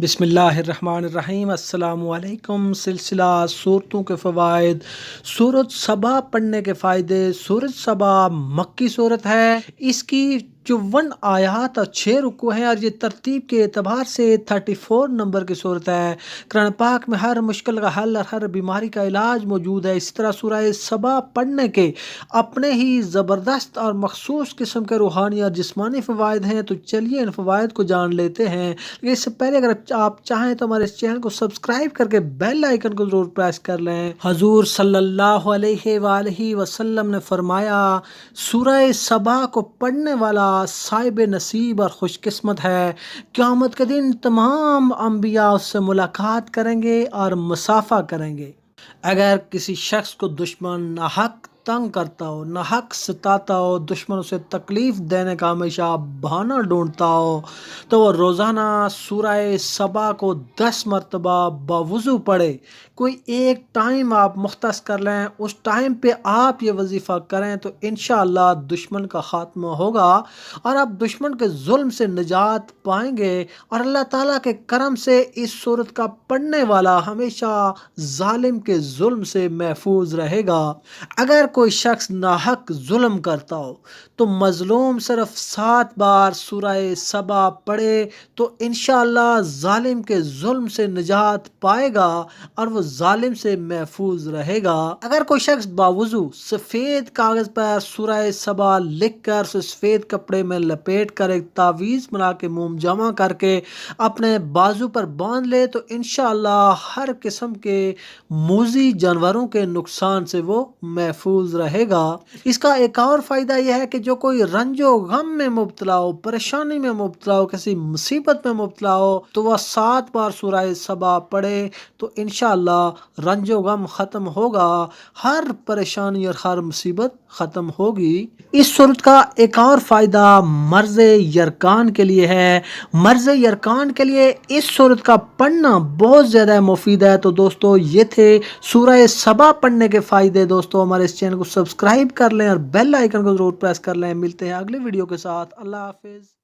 بسم اللہ الرحمن الرحیم۔ السلام علیکم۔ سلسلہ صورتوں کے فوائد، سورۃ سبا پڑھنے کے فائدے۔ سورۃ سبا مکی صورت ہے، اس کی 54 آیات اور 6 رکوع ہیں، اور یہ ترتیب کے اعتبار سے 34 نمبر کی صورت ہے۔ قرآن پاک میں ہر مشکل کا حل اور ہر بیماری کا علاج موجود ہے۔ اسی طرح سورہ سبا پڑھنے کے اپنے ہی زبردست اور مخصوص قسم کے روحانی اور جسمانی فوائد ہیں، تو چلیے ان فوائد کو جان لیتے ہیں۔ لیکن اس سے پہلے اگر آپ چاہیں تو ہمارے اس چینل کو سبسکرائب کر کے بیل آئیکن کو ضرور پریس کر لیں۔ حضور صلی اللہ علیہ وآلہ وسلم نے فرمایا، سورہ سبا کو پڑھنے والا صاحب نصیب اور خوش قسمت ہے۔ قیامت کے دن تمام انبیاء اس سے ملاقات کریں گے اور مصافحہ کریں گے۔ اگر کسی شخص کو دشمن ناحق تنگ کرتا ہو، ناحق ستاتا ہو، دشمن اسے تکلیف دینے کا ہمیشہ بہانہ ڈھونڈتا ہو، تو وہ روزانہ سورہ سبا کو 10 مرتبہ باوضو پڑھے۔ کوئی ایک ٹائم آپ مختص کر لیں، اس ٹائم پہ آپ یہ وظیفہ کریں تو انشاءاللہ دشمن کا خاتمہ ہوگا اور آپ دشمن کے ظلم سے نجات پائیں گے، اور اللہ تعالیٰ کے کرم سے اس سورت کا پڑھنے والا ہمیشہ ظالم کے ظلم سے محفوظ رہے گا۔ اگر کوئی شخص ناحق ظلم کرتا ہو تو مظلوم صرف 7 بار سورہ سبا پڑھے تو انشاءاللہ ظالم کے ظلم سے نجات پائے گا اور وہ ظالم سے محفوظ رہے گا۔ اگر کوئی شخص باوضو سفید کاغذ پر سورہ سبا لکھ کر اسے سفید کپڑے میں لپیٹ کر ایک تعویذ بنا کے موم جمع کر کے اپنے بازو پر باندھ لے تو انشاءاللہ ہر قسم کے موذی جانوروں کے نقصان سے وہ محفوظ رہے گا۔ اس کا ایک اور فائدہ یہ ہے کہ جو کوئی رنج و غم میں مبتلا ہو، پریشانی میں مبتلا ہو، کسی مصیبت میں مبتلا ہو تو وہ 7 بار سورہ سبا پڑھے تو انشاءاللہ رنج و غم ختم ہوگا، ہر پریشانی اور ہر مصیبت ختم ہوگی۔ اس سورت کا ایک اور فائدہ مرض یرکان کے لیے ہے۔ مرض یرکان کے لیے اس سورت کا پڑھنا بہت زیادہ مفید ہے۔ تو دوستو یہ تھے سورہ سبا پڑھنے کے فائدے۔ دوستو ہمارے اس چینل کو سبسکرائب کر لیں اور بیل آئیکن کو ضرور پریس کر لیں۔ ملتے ہیں اگلے ویڈیو کے ساتھ۔ اللہ حافظ۔